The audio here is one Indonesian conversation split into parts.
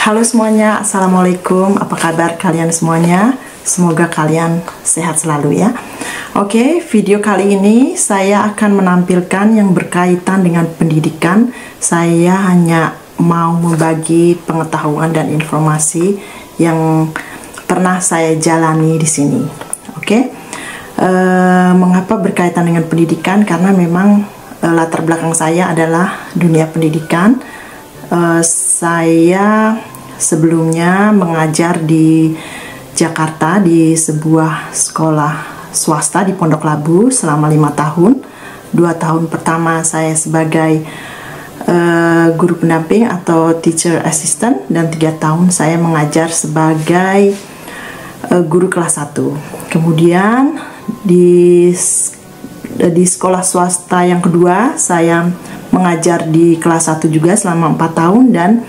Halo semuanya, Assalamualaikum. Apa kabar kalian semuanya? Semoga kalian sehat selalu ya. Oke, video kali ini saya akan menampilkan yang berkaitan dengan pendidikan. Saya hanya mau membagi pengetahuan dan informasi yang pernah saya jalani di sini. Oke, mengapa berkaitan dengan pendidikan? Karena memang latar belakang saya adalah dunia pendidikan. Saya sebelumnya mengajar di Jakarta di sebuah sekolah swasta di Pondok Labu selama 5 tahun. 2 tahun pertama saya sebagai guru pendamping atau teacher assistant, dan 3 tahun saya mengajar sebagai guru kelas 1. Kemudian di sekolah swasta yang kedua saya mengajar di kelas 1 juga selama 4 tahun, dan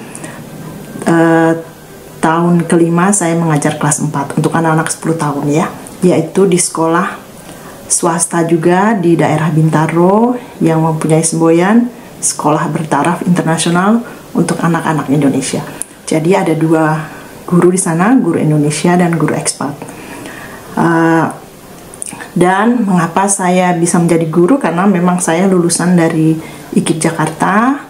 tahun kelima saya mengajar kelas 4 untuk anak-anak 10 tahun ya, yaitu di sekolah swasta juga di daerah Bintaro yang mempunyai semboyan sekolah bertaraf internasional untuk anak-anak Indonesia. Jadi ada 2 guru di sana, guru Indonesia dan guru ekspat. Dan mengapa saya bisa menjadi guru? Karena memang saya lulusan dari IKIP Jakarta.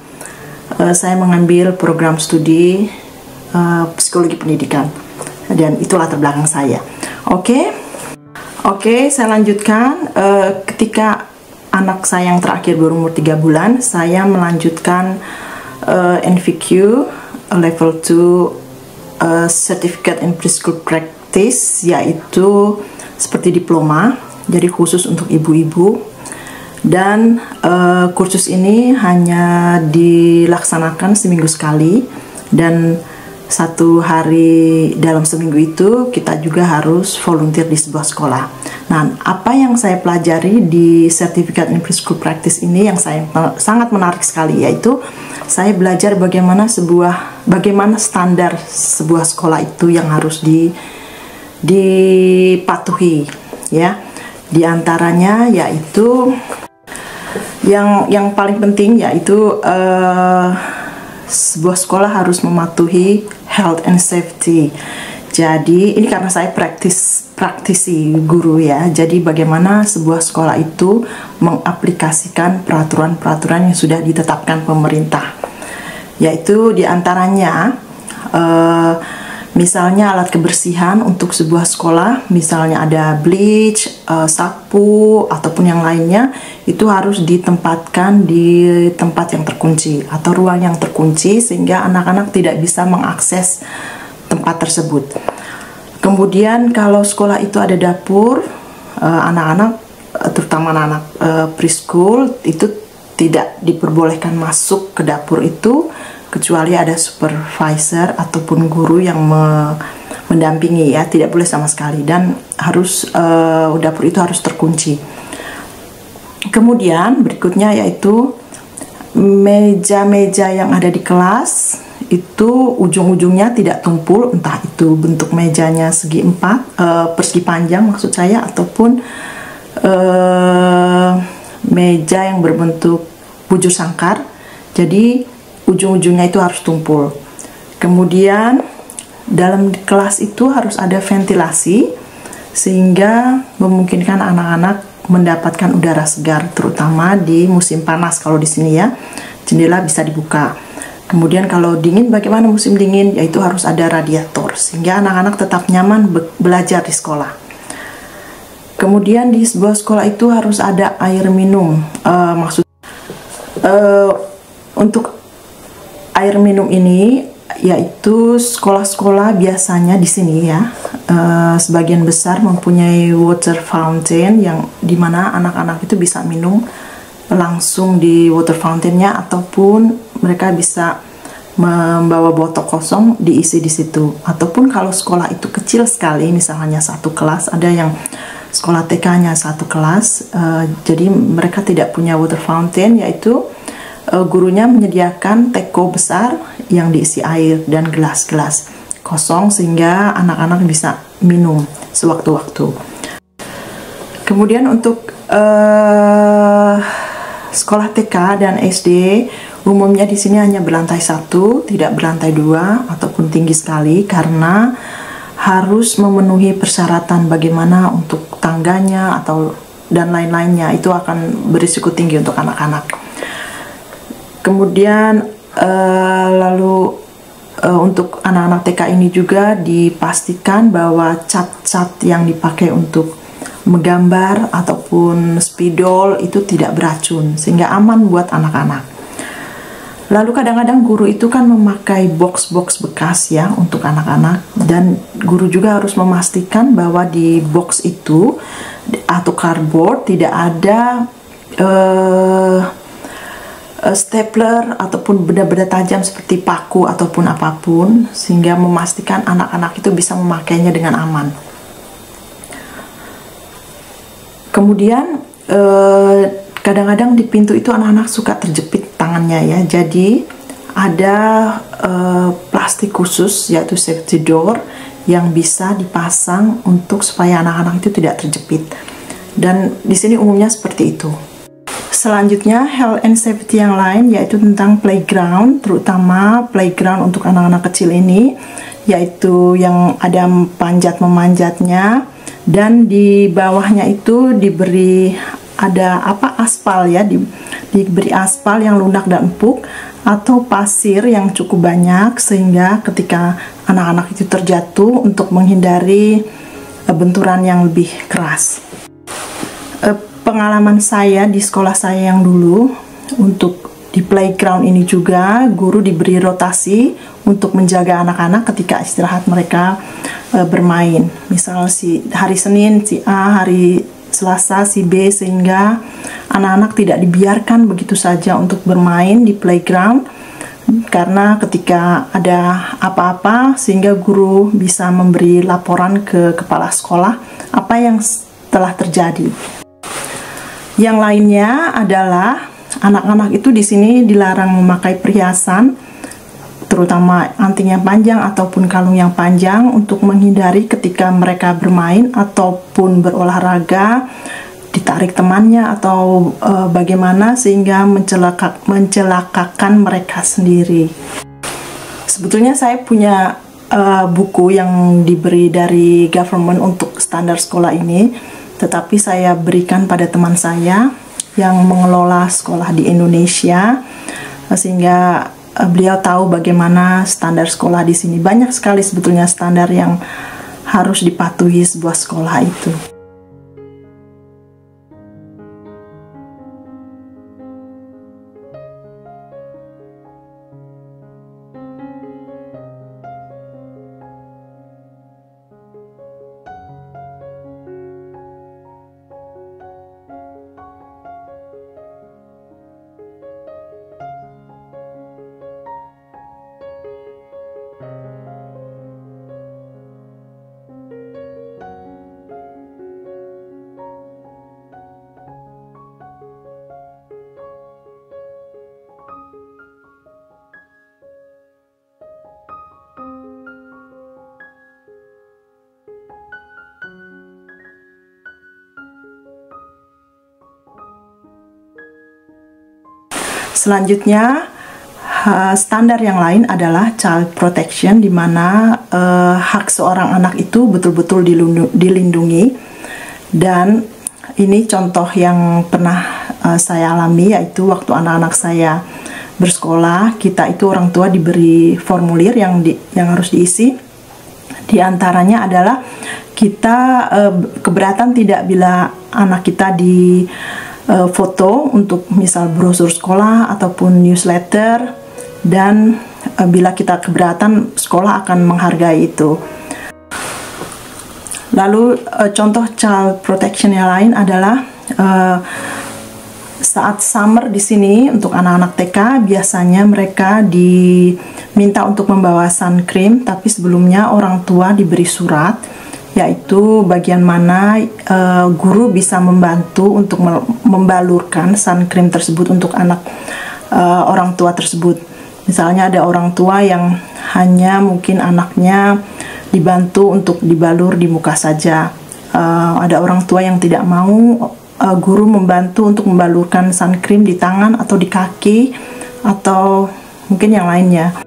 Saya mengambil program studi psikologi pendidikan, dan itu latar belakang saya. Oke, saya lanjutkan. Ketika anak saya yang terakhir berumur 3 bulan, saya melanjutkan NVQ level 2 Certificate in Preschool Practice, yaitu seperti diploma, jadi khusus untuk ibu-ibu. Dan kursus ini hanya dilaksanakan seminggu sekali, dan 1 hari dalam seminggu itu kita juga harus volunteer di sebuah sekolah. Nah, apa yang saya pelajari di Certificate in Preschool Practice ini yang saya sangat menarik sekali, yaitu saya belajar bagaimana standar sebuah sekolah itu yang harus dipatuhi ya. Di antaranya yaitu yang paling penting yaitu sebuah sekolah harus mematuhi health and safety. Jadi ini karena saya praktisi guru ya. Jadi bagaimana sebuah sekolah itu mengaplikasikan peraturan-peraturan yang sudah ditetapkan pemerintah. Yaitu diantaranya misalnya alat kebersihan untuk sebuah sekolah, misalnya ada bleach, sapu, ataupun yang lainnya, itu harus ditempatkan di tempat yang terkunci atau ruang yang terkunci sehingga anak-anak tidak bisa mengakses tempat tersebut. Kemudian kalau sekolah itu ada dapur, anak-anak, terutama anak-anak preschool, itu tidak diperbolehkan masuk ke dapur itu kecuali ada supervisor ataupun guru yang mendampingi ya, tidak boleh sama sekali, dan harus dapur itu harus terkunci. Kemudian berikutnya yaitu meja-meja yang ada di kelas itu ujung-ujungnya tidak tumpul, entah itu bentuk mejanya segi 4 persegi panjang maksud saya, ataupun meja yang berbentuk bujur sangkar, jadi ujung-ujungnya itu harus tumpul. Kemudian dalam kelas itu harus ada ventilasi sehingga memungkinkan anak-anak mendapatkan udara segar, terutama di musim panas. Kalau di sini ya, jendela bisa dibuka. Kemudian kalau dingin, bagaimana musim dingin? Yaitu harus ada radiator sehingga anak-anak tetap nyaman belajar di sekolah. Kemudian di sebuah sekolah itu harus ada air minum. Untuk air minum ini yaitu sekolah-sekolah biasanya di sini ya, sebagian besar mempunyai water fountain yang dimana anak-anak itu bisa minum langsung di water fountainnya, ataupun mereka bisa membawa botol kosong diisi di situ. Ataupun kalau sekolah itu kecil sekali, misalnya 1 kelas, ada yang sekolah TK-nya 1 kelas, jadi mereka tidak punya water fountain, yaitu gurunya menyediakan teko besar yang diisi air dan gelas-gelas kosong sehingga anak-anak bisa minum sewaktu-waktu. Kemudian untuk sekolah TK dan SD umumnya di sini hanya berlantai 1, tidak berlantai 2 ataupun tinggi sekali karena harus memenuhi persyaratan bagaimana untuk tangganya atau dan lain-lainnya. Itu akan berisiko tinggi untuk anak-anak. Kemudian lalu untuk anak-anak TK ini juga dipastikan bahwa cat-cat yang dipakai untuk menggambar ataupun spidol itu tidak beracun sehingga aman buat anak-anak. Lalu kadang-kadang guru itu kan memakai box-box bekas ya untuk anak-anak, dan guru juga harus memastikan bahwa di box itu atau cardboard tidak ada stapler ataupun benda-benda tajam seperti paku ataupun apapun, sehingga memastikan anak-anak itu bisa memakainya dengan aman. Kemudian kadang-kadang di pintu itu anak-anak suka terjepit tangannya ya, jadi ada plastik khusus yaitu safety door yang bisa dipasang untuk supaya anak-anak itu tidak terjepit, dan di sini umumnya seperti itu. Selanjutnya health and safety yang lain yaitu tentang playground, terutama playground untuk anak-anak kecil ini, yaitu yang ada panjat memanjatnya, dan di bawahnya itu diberi ada aspal ya, diberi aspal yang lunak dan empuk atau pasir yang cukup banyak sehingga ketika anak-anak itu terjatuh untuk menghindari benturan yang lebih keras. Pengalaman saya di sekolah saya yang dulu, untuk di playground ini juga guru diberi rotasi untuk menjaga anak-anak ketika istirahat mereka bermain. Misal hari Senin si A, hari Selasa si B, sehingga anak-anak tidak dibiarkan begitu saja untuk bermain di playground, karena ketika ada apa-apa sehingga guru bisa memberi laporan ke kepala sekolah apa yang telah terjadi. Yang lainnya adalah anak-anak itu di sini dilarang memakai perhiasan, terutama anting yang panjang ataupun kalung yang panjang, untuk menghindari ketika mereka bermain ataupun berolahraga ditarik temannya atau bagaimana sehingga mencelakakan mereka sendiri. Sebetulnya saya punya buku yang diberi dari government untuk standar sekolah ini, tetapi saya berikan pada teman saya yang mengelola sekolah di Indonesia, sehingga beliau tahu bagaimana standar sekolah di sini. Banyak sekali sebetulnya standar yang harus dipatuhi sebuah sekolah itu. Selanjutnya, standar yang lain adalah child protection, di mana hak seorang anak itu betul-betul dilindungi. Dan ini contoh yang pernah saya alami, yaitu waktu anak-anak saya bersekolah, kita itu orang tua diberi formulir yang harus diisi. Di antaranya adalah kita keberatan tidak bila anak kita di foto untuk misal brosur sekolah ataupun newsletter, dan bila kita keberatan sekolah akan menghargai itu. Lalu contoh child protection yang lain adalah saat summer di sini untuk anak-anak TK biasanya mereka diminta untuk membawa sun cream, tapi sebelumnya orang tua diberi surat, yaitu bagian mana guru bisa membantu untuk membalurkan sun cream tersebut untuk anak orang tua tersebut. Misalnya ada orang tua yang hanya mungkin anaknya dibantu untuk dibalur di muka saja, ada orang tua yang tidak mau guru membantu untuk membalurkan sun cream di tangan atau di kaki atau mungkin yang lainnya.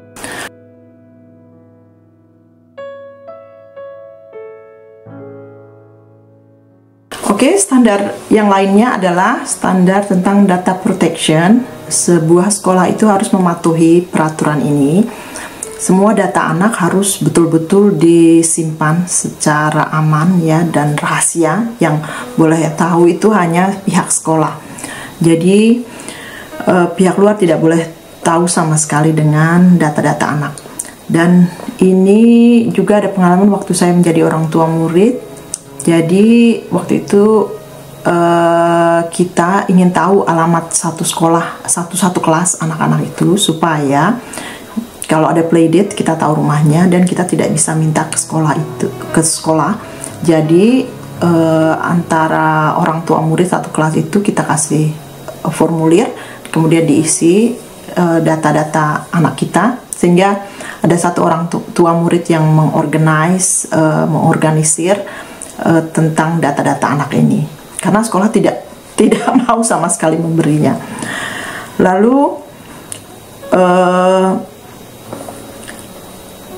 Oke, standar yang lainnya adalah standar tentang data protection. Sebuah sekolah itu harus mematuhi peraturan ini. Semua data anak harus betul-betul disimpan secara aman ya, dan rahasia. Yang boleh tahu itu hanya pihak sekolah. Jadi pihak luar tidak boleh tahu sama sekali dengan data-data anak. Dan ini juga ada pengalaman waktu saya menjadi orang tua murid. Jadi waktu itu kita ingin tahu alamat satu sekolah, satu kelas anak-anak itu, supaya kalau ada playdate kita tahu rumahnya dan kita tidak bisa minta ke sekolah. Jadi antara orang tua murid satu kelas itu kita kasih formulir, kemudian diisi data-data anak kita, sehingga ada satu orang tua murid yang mengorganisir tentang data-data anak ini, karena sekolah tidak mau sama sekali memberinya. Lalu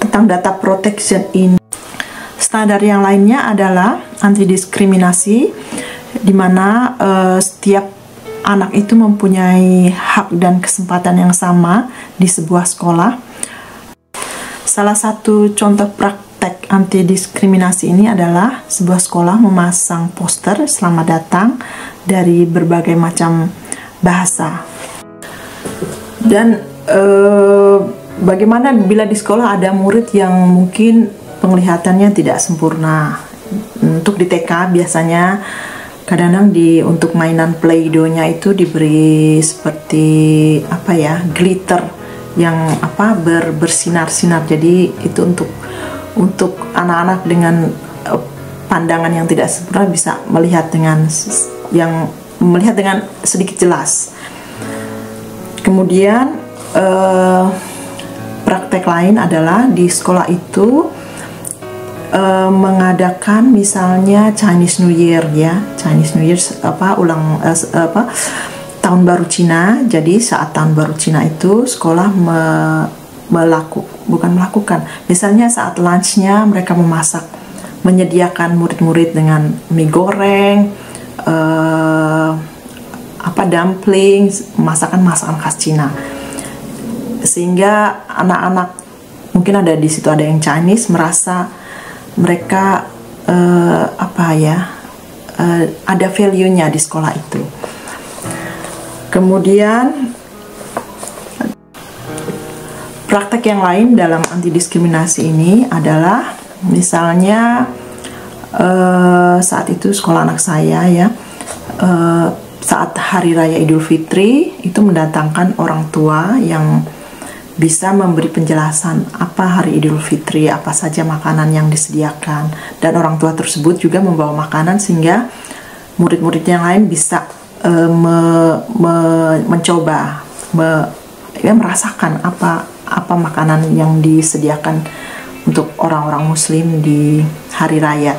tentang data protection ini, standar yang lainnya adalah anti diskriminasi, di mana setiap anak itu mempunyai hak dan kesempatan yang sama di sebuah sekolah. Salah satu contoh praktik anti diskriminasi ini adalah sebuah sekolah memasang poster selamat datang dari berbagai macam bahasa. Dan bagaimana bila di sekolah ada murid yang mungkin penglihatannya tidak sempurna. Untuk di TK biasanya kadang-kadang untuk mainan Play-Doh-nya itu diberi seperti apa ya, glitter yang bersinar-sinar. Jadi itu untuk anak-anak dengan pandangan yang tidak sempurna bisa melihat dengan sedikit jelas. Kemudian praktek lain adalah di sekolah itu mengadakan misalnya Chinese New Year ya, Chinese New Year tahun baru Cina. Jadi saat tahun baru Cina itu sekolah misalnya saat lunchnya mereka menyediakan murid-murid dengan mie goreng, dumpling, masakan khas Cina, sehingga anak-anak mungkin ada di situ ada yang Chinese merasa mereka ada value-nya di sekolah itu. Kemudian praktek yang lain dalam anti diskriminasi ini adalah misalnya saat itu sekolah anak saya ya, saat hari raya Idul Fitri itu mendatangkan orang tua yang bisa memberi penjelasan apa hari Idul Fitri, apa saja makanan yang disediakan, dan orang tua tersebut juga membawa makanan sehingga murid-murid yang lain bisa mencoba merasakan apa makanan yang disediakan untuk orang-orang Muslim di hari raya.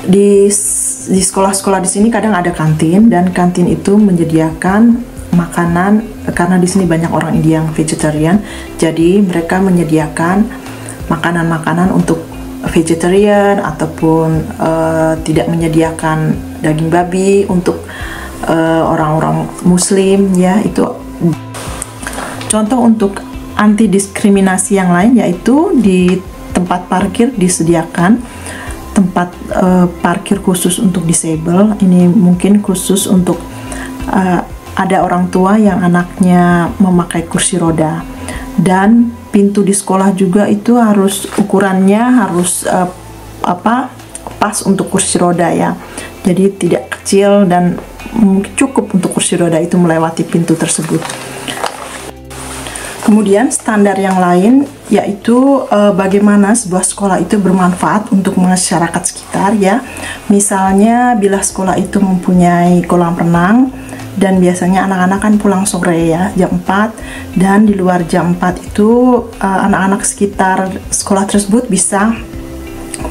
Di sekolah-sekolah di sini kadang ada kantin, dan kantin itu menyediakan makanan karena di sini banyak orang India yang vegetarian. Jadi mereka menyediakan makanan-makanan untuk vegetarian ataupun tidak menyediakan daging babi untuk orang-orang Muslim ya. Itu contoh untuk anti diskriminasi yang lain, yaitu di tempat parkir disediakan tempat parkir khusus untuk disable. Ini mungkin khusus untuk ada orang tua yang anaknya memakai kursi roda, dan pintu di sekolah juga itu harus ukurannya harus pas untuk kursi roda ya. Jadi tidak kecil dan cukup untuk kursi roda itu melewati pintu tersebut. Kemudian standar yang lain yaitu bagaimana sebuah sekolah itu bermanfaat untuk masyarakat sekitar ya. Misalnya bila sekolah itu mempunyai kolam renang, dan biasanya anak-anak kan pulang sore ya, jam 4, dan di luar jam 4 itu anak-anak sekitar sekolah tersebut bisa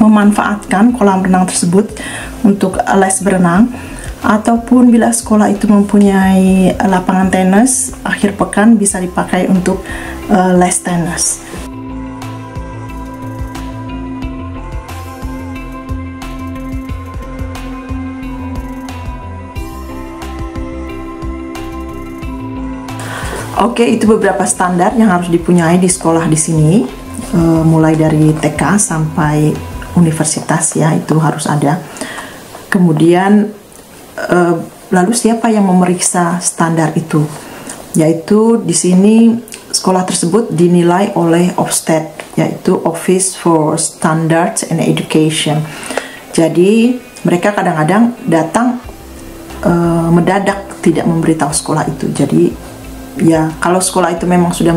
memanfaatkan kolam renang tersebut untuk les berenang, ataupun bila sekolah itu mempunyai lapangan tenis, akhir pekan bisa dipakai untuk les tenis. Oke, itu beberapa standar yang harus dipunyai di sekolah di sini, mulai dari TK sampai universitas ya, itu harus ada. Kemudian lalu siapa yang memeriksa standar itu? Yaitu di sini sekolah tersebut dinilai oleh Ofsted, yaitu Office for Standards and Education. Jadi mereka kadang-kadang datang mendadak, tidak memberitahu sekolah itu. Jadi ya, kalau sekolah itu memang sudah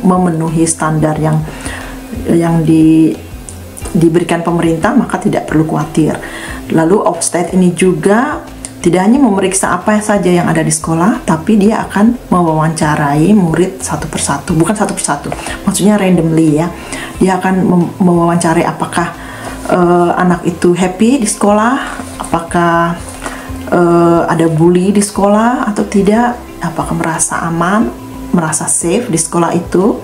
memenuhi standar yang diberikan pemerintah, maka tidak perlu khawatir. Lalu Ofsted ini juga tidak hanya memeriksa apa saja yang ada di sekolah, tapi dia akan mewawancarai murid satu persatu, bukan satu persatu, maksudnya randomly ya. Dia akan mewawancarai apakah anak itu happy di sekolah, apakah ada bully di sekolah atau tidak, apakah merasa aman, merasa safe di sekolah itu.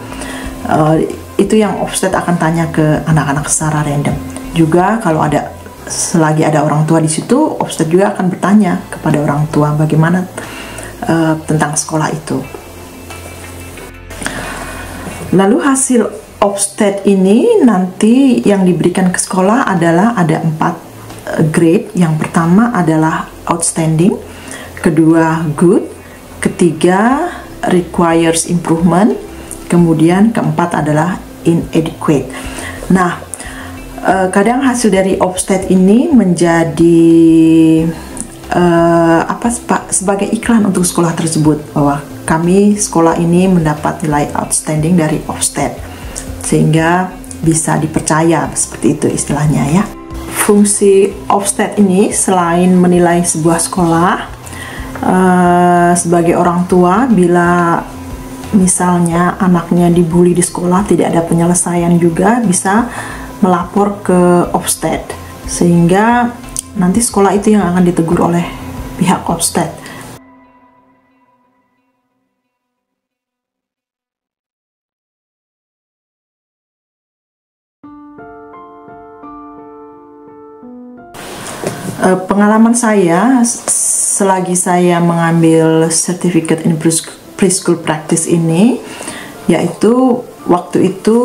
Itu yang Ofsted akan tanya ke anak-anak secara random. Juga kalau selagi ada orang tua di situ, Ofsted juga akan bertanya kepada orang tua bagaimana tentang sekolah itu. Lalu hasil Ofsted ini nanti yang diberikan ke sekolah adalah ada 4 grade. Yang pertama adalah outstanding, kedua good, ketiga requires improvement, kemudian keempat adalah inadequate. Nah, kadang hasil dari Ofsted ini menjadi sebagai iklan untuk sekolah tersebut, bahwa kami sekolah ini mendapat nilai outstanding dari Ofsted, sehingga bisa dipercaya, seperti itu istilahnya ya. Fungsi Ofsted ini selain menilai sebuah sekolah, sebagai orang tua, bila misalnya anaknya dibully di sekolah, tidak ada penyelesaian, juga bisa melapor ke Ofsted, sehingga nanti sekolah itu yang akan ditegur oleh pihak Ofsted. Pengalaman saya selagi saya mengambil Certificate in Preschool Practice ini, yaitu waktu itu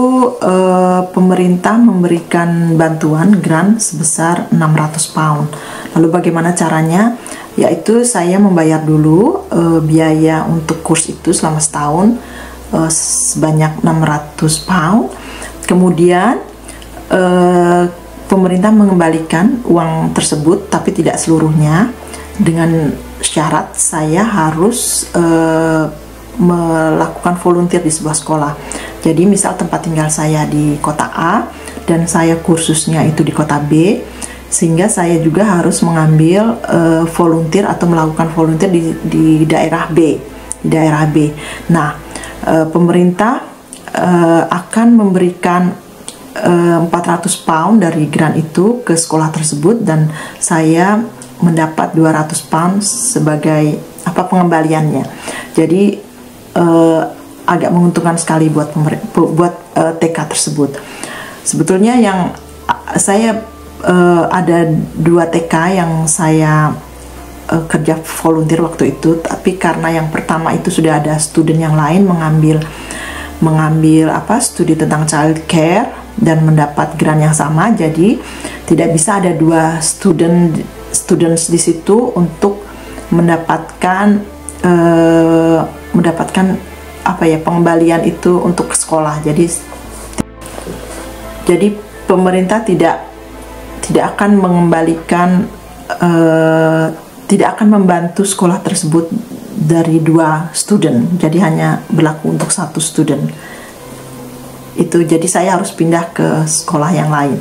pemerintah memberikan bantuan grant sebesar 600 pound. Lalu bagaimana caranya? Yaitu saya membayar dulu biaya untuk kurs itu selama setahun sebanyak 600 pound. Kemudian pemerintah mengembalikan uang tersebut, tapi tidak seluruhnya, dengan syarat saya harus melakukan volunteer di sebuah sekolah. Jadi misal tempat tinggal saya di kota A dan saya kursusnya itu di kota B, sehingga saya juga harus mengambil volunteer atau melakukan volunteer di daerah B, Nah, pemerintah akan memberikan 400 pound dari grant itu ke sekolah tersebut, dan saya mendapat 200 pound sebagai pengembaliannya. Jadi agak menguntungkan sekali buat TK tersebut. Sebetulnya yang saya ada 2 TK yang saya kerja volunteer waktu itu, tapi karena yang pertama itu sudah ada student yang lain mengambil studi tentang child care dan mendapat grant yang sama, jadi tidak bisa ada 2 students di situ untuk mendapatkan pengembalian itu untuk ke sekolah. Jadi pemerintah tidak akan mengembalikan, tidak akan membantu sekolah tersebut dari 2 student, jadi hanya berlaku untuk 1 student itu. Jadi saya harus pindah ke sekolah yang lain,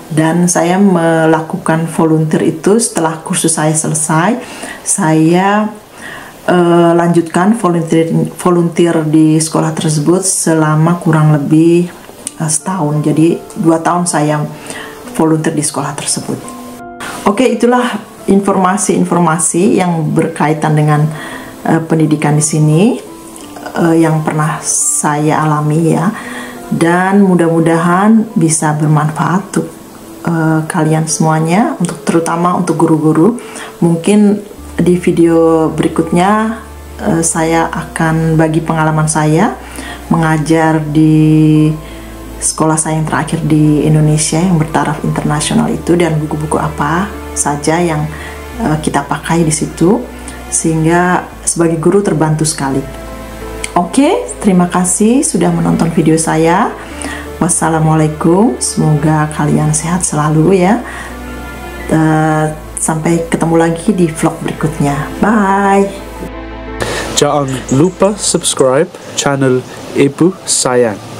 dan saya melakukan volunteer itu. Setelah kursus saya selesai, saya lanjutkan volunteer di sekolah tersebut selama kurang lebih setahun. Jadi 2 tahun saya volunteer di sekolah tersebut. Oke, itulah informasi-informasi yang berkaitan dengan pendidikan di sini yang pernah saya alami ya, dan mudah-mudahan bisa bermanfaat untuk kalian semuanya, terutama untuk guru-guru. Mungkin di video berikutnya saya akan bagi pengalaman saya mengajar di sekolah saya yang terakhir di Indonesia yang bertaraf internasional itu, dan buku-buku apa saja yang kita pakai di situ, sehingga sebagai guru terbantu sekali. Oke, terima kasih sudah menonton video saya. Wassalamualaikum, semoga kalian sehat selalu ya. Sampai ketemu lagi di vlog berikutnya. Bye. Jangan lupa subscribe channel Ibu Sayang.